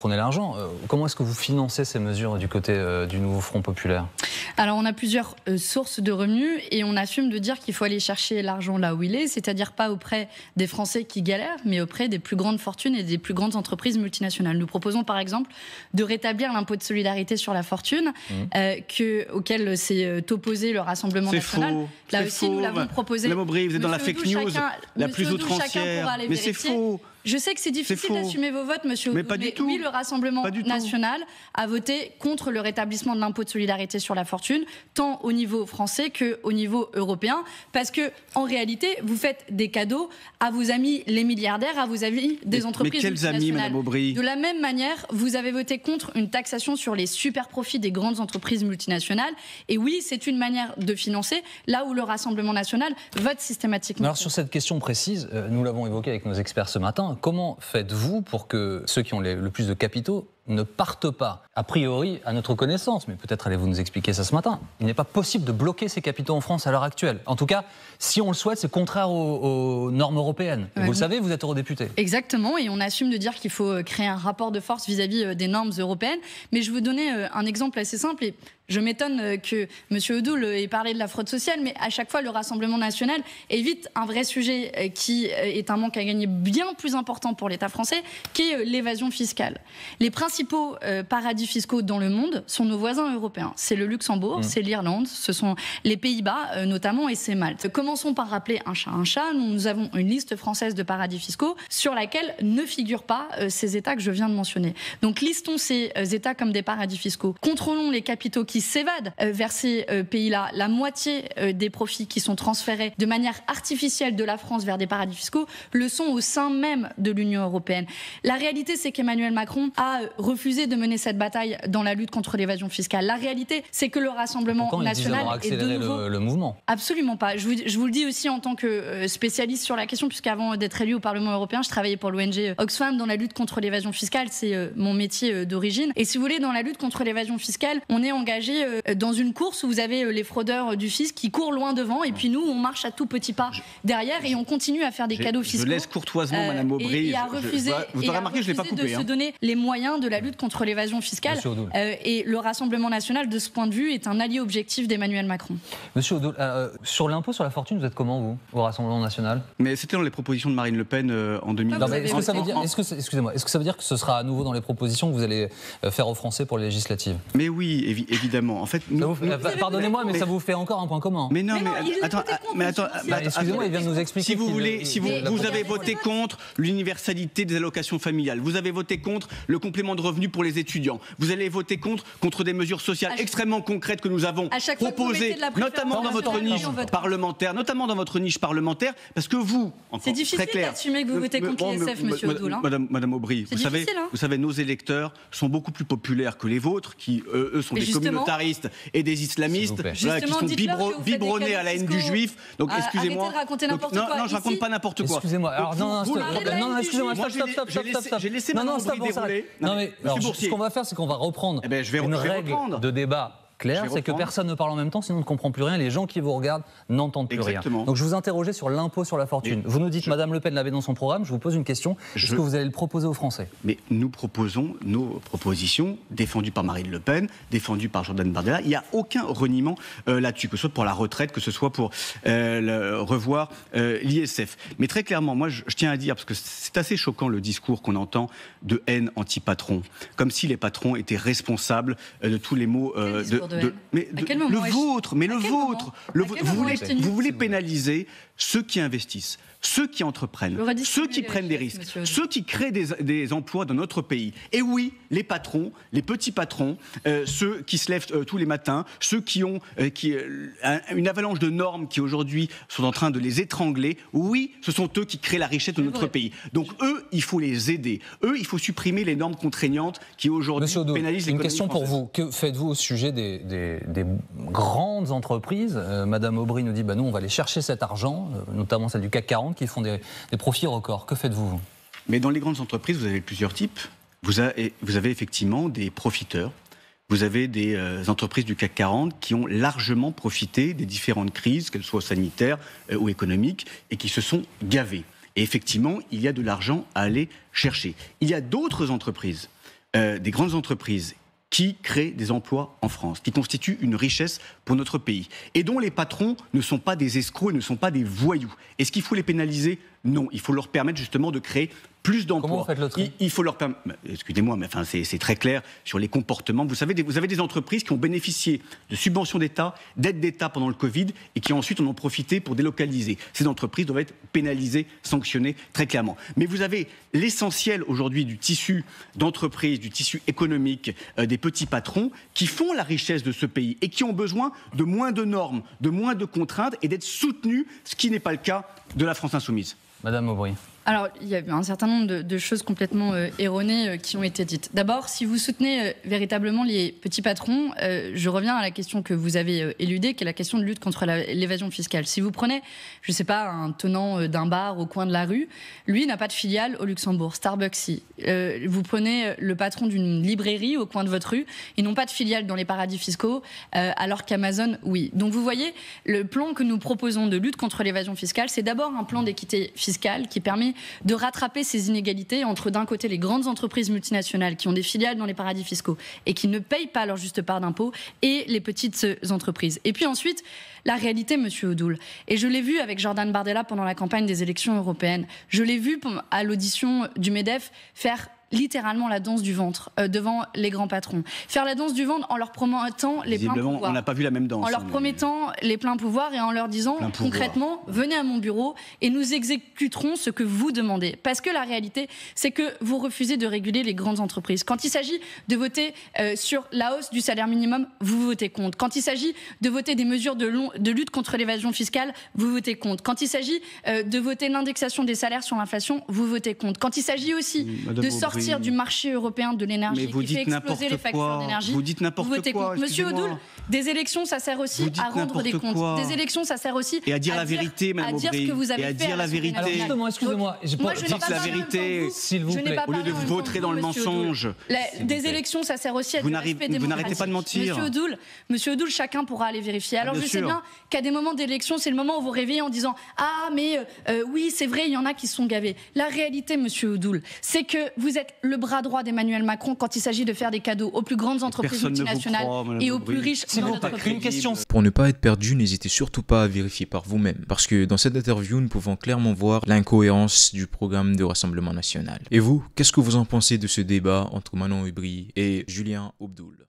Prenez l'argent. Comment est-ce que vous financez ces mesures du côté du nouveau Front populaire ? Alors on a plusieurs sources de revenus et on assume de dire qu'il faut aller chercher l'argent là où il est, c'est-à-dire pas auprès des Français qui galèrent, mais auprès des plus grandes fortunes et des plus grandes entreprises multinationales. Nous proposons par exemple de rétablir l'impôt de solidarité sur la fortune auquel s'est opposé le Rassemblement national. Faux. Là aussi faux. nous l'avons proposé. Madame Aubry, vous êtes dans la fake news la plus outrancière. Mais c'est faux. Je sais que c'est difficile d'assumer vos votes, monsieur Oudou, mais oui, le Rassemblement national a voté contre le rétablissement de l'impôt de solidarité sur la fortune, tant au niveau français qu'au niveau européen, parce que en réalité, vous faites des cadeaux à vos amis les milliardaires, à vos amis des entreprises multinationales. Mais quels amis, Madame Aubry ? De la même manière, vous avez voté contre une taxation sur les super profits des grandes entreprises multinationales. Et oui, c'est une manière de financer, là où le Rassemblement national vote systématiquement. Alors sur cette question précise, nous l'avons évoqué avec nos experts ce matin. Comment faites-vous pour que ceux qui ont le plus de capitaux ne partent pas, a priori, à notre connaissance, mais peut-être allez-vous nous expliquer ça ce matin, il n'est pas possible de bloquer ces capitaux en France à l'heure actuelle. En tout cas, si on le souhaite, c'est contraire aux normes européennes. Vous le savez, vous êtes eurodéputé. Exactement, et on assume de dire qu'il faut créer un rapport de force vis-à-vis des normes européennes. Mais je vais vous donner un exemple assez simple, et je m'étonne que M. Oudou ait parlé de la fraude sociale, mais à chaque fois, le Rassemblement national évite un vrai sujet qui est un manque à gagner bien plus important pour l'État français, qui est l'évasion fiscale. Les principaux paradis fiscaux dans le monde sont nos voisins européens. C'est le Luxembourg, c'est l'Irlande, ce sont les Pays-Bas notamment, et c'est Malte. Commençons par rappeler un chat un chat. Nous avons une liste française de paradis fiscaux sur laquelle ne figurent pas ces États que je viens de mentionner. Donc listons ces États comme des paradis fiscaux. Contrôlons les capitaux qui s'évadent vers ces pays-là. La moitié des profits qui sont transférés de manière artificielle de la France vers des paradis fiscaux le sont au sein même de l'Union européenne. La réalité, c'est qu'Emmanuel Macron a refusé de mener cette bataille dans la lutte contre l'évasion fiscale. La réalité, c'est que le Rassemblement national est de nouveau... le mouvement. Absolument pas. Je vous le dis aussi en tant que spécialiste sur la question, puisqu'avant d'être élu au Parlement européen, je travaillais pour l'ONG Oxfam dans la lutte contre l'évasion fiscale. C'est mon métier d'origine. Et si vous voulez, dans la lutte contre l'évasion fiscale, on est engagé dans une course où vous avez les fraudeurs du fisc qui courent loin devant, et puis nous, on marche à tout petits pas derrière, et on continue à faire des cadeaux fiscaux. Je laisse courtoisement Madame Aubry. Et à refuser, vous aurez remarqué, je l'ai pas coupé, de se donner les moyens de la lutte contre l'évasion fiscale. Et le Rassemblement national, de ce point de vue, est un allié objectif d'Emmanuel Macron. Monsieur Oudou, sur l'impôt sur la fortune, vous êtes comment, vous, au Rassemblement national ? Mais c'était dans les propositions de Marine Le Pen en 2019. Est-ce que ça veut dire, excusez-moi, est-ce que ça veut dire que ce sera à nouveau dans les propositions que vous allez faire aux Français pour les législatives ? Mais oui, évidemment. En fait, pardonnez-moi, mais ça vous fait encore un point commun. Mais non, mais attends, excusez-moi, il vient de nous expliquer. Si vous voulez, vous avez voté contre l'universalité des allocations familiales, vous avez voté contre le complément de revenu pour les étudiants, vous allez voter contre des mesures sociales extrêmement concrètes que nous avons proposées, notamment dans votre niche parlementaire, parce que vous, c'est difficile d'assumer que vous votez contre l'ISF, monsieur Oudou. Madame Aubry, vous savez, nos électeurs sont beaucoup plus populaires que les vôtres, qui eux sont des communautaristes et des islamistes, qui sont biberonnés à la haine du juif. Donc excusez-moi. Arrêtez de raconter n'importe quoi. Non, je raconte pas n'importe quoi. Excusez-moi. Alors excusez-moi. Stop. J'ai laissé Madame Aubry dérouler. Non mais ce qu'on va faire, c'est qu'on va reprendre une règle de débat claire, c'est que personne ne parle en même temps, sinon on ne comprend plus rien. Les gens qui vous regardent n'entendent plus rien. Donc je vous interrogeais sur l'impôt sur la fortune. Vous nous dites, Madame Le Pen l'avait dans son programme. Je vous pose une question. Est-ce que vous allez le proposer aux Français ? Mais nous proposons nos propositions défendues par Marine Le Pen, défendues par Jordan Bardella. Il n'y a aucun reniement là-dessus, que ce soit pour la retraite, que ce soit pour revoir l'ISF. Mais très clairement, moi je tiens à dire, parce que c'est assez choquant le discours qu'on entend de haine anti-patron, comme si les patrons étaient responsables de tous les maux vous voulez pénaliser ceux qui investissent, ceux qui entreprennent, ceux qui prennent des risques, ceux qui créent des emplois dans notre pays. Et oui, les patrons, les petits patrons, ceux qui se lèvent tous les matins, ceux qui ont une avalanche de normes qui aujourd'hui sont en train de les étrangler, oui, ce sont eux qui créent la richesse de notre pays. Donc eux, il faut les aider. Eux, il faut supprimer les normes contraignantes qui aujourd'hui pénalisent l'économie française. Une question pour vous. Que faites-vous au sujet des grandes entreprises ? Madame Aubry nous dit, nous, on va aller chercher cet argent, notamment celle du CAC 40, qui font des profits records. Que faites-vous ? Mais dans les grandes entreprises, vous avez plusieurs types. Vous avez effectivement des profiteurs. Vous avez des entreprises du CAC 40 qui ont largement profité des différentes crises, qu'elles soient sanitaires ou économiques, et qui se sont gavées. Et effectivement, il y a de l'argent à aller chercher. Il y a d'autres entreprises des grandes entreprises qui créent des emplois en France, qui constituent une richesse pour notre pays, et dont les patrons ne sont pas des escrocs et ne sont pas des voyous. Est-ce qu'il faut les pénaliser? Non, il faut leur permettre justement de créer plus d'emplois. Comment vous faites le tri? Il faut leur permettre... Excusez-moi, mais enfin, c'est très clair sur les comportements. Vous savez, vous avez des entreprises qui ont bénéficié de subventions d'État, d'aides d'État pendant le Covid, et qui ensuite en ont profité pour délocaliser. Ces entreprises doivent être pénalisées, sanctionnées très clairement. Mais vous avez l'essentiel aujourd'hui du tissu d'entreprise, du tissu économique, des petits patrons qui font la richesse de ce pays et qui ont besoin de moins de normes, de moins de contraintes et d'être soutenus, ce qui n'est pas le cas de la France insoumise. Madame Aubry. Alors, il y a un certain nombre de choses complètement erronées qui ont été dites. D'abord, si vous soutenez véritablement les petits patrons, je reviens à la question que vous avez éludée, qui est la question de lutte contre l'évasion fiscale. Si vous prenez, je ne sais pas, un tenant d'un bar au coin de la rue, lui n'a pas de filiale au Luxembourg, Starbucks si. Vous prenez le patron d'une librairie au coin de votre rue, ils n'ont pas de filiale dans les paradis fiscaux, alors qu'Amazon, oui. Donc vous voyez, le plan que nous proposons de lutte contre l'évasion fiscale, c'est d'abord un plan d'équité fiscale qui permet de rattraper ces inégalités entre d'un côté les grandes entreprises multinationales qui ont des filiales dans les paradis fiscaux et qui ne payent pas leur juste part d'impôts et les petites entreprises. Et puis ensuite, la réalité, monsieur Odoul. Et je l'ai vu avec Jordan Bardella pendant la campagne des élections européennes. Je l'ai vu à l'audition du MEDEF faire littéralement la danse du ventre devant les grands patrons. Faire la danse du ventre en leur promettant les pleins pouvoirs. On n'a pas vu la même danse. En leur promettant les pleins pouvoirs et en leur disant concrètement, venez à mon bureau et nous exécuterons ce que vous demandez. Parce que la réalité, c'est que vous refusez de réguler les grandes entreprises. Quand il s'agit de voter sur la hausse du salaire minimum, vous votez contre. Quand il s'agit de voter des mesures de lutte contre l'évasion fiscale, vous votez contre. Quand il s'agit de voter l'indexation des salaires sur l'inflation, vous votez contre. Quand il s'agit aussi de sortir du marché européen de l'énergie qui fait exploser les factures d'énergie. Vous dites n'importe quoi. Monsieur Odoul, des élections, ça sert aussi à rendre des comptes. Des élections, ça sert aussi et à dire la vérité, Madame Aubry. À dire ce que vous avez et à dire la vérité. Alors justement, excusez-moi. Moi, je n'ai pas la vérité, s'il vous plaît. Au lieu de voter dans le mensonge. Des élections, ça sert aussi à du respect démocratique. Vous n'arrêtez pas de mentir. Monsieur Odoul, chacun pourra aller vérifier. Alors je sais bien qu'à des moments d'élection, c'est le moment où vous réveillez en disant ah mais oui, c'est vrai, il y en a qui se sont gavés. La réalité, monsieur Odoul, c'est que vous êtes le bras droit d'Emmanuel Macron quand il s'agit de faire des cadeaux aux plus grandes entreprises multinationales et aux plus riches dans notre pays. Pour ne pas être perdu, n'hésitez surtout pas à vérifier par vous-même, parce que dans cette interview, nous pouvons clairement voir l'incohérence du programme de Rassemblement national. Et vous, qu'est-ce que vous en pensez de ce débat entre Manon Aubry et Julien Abdoul?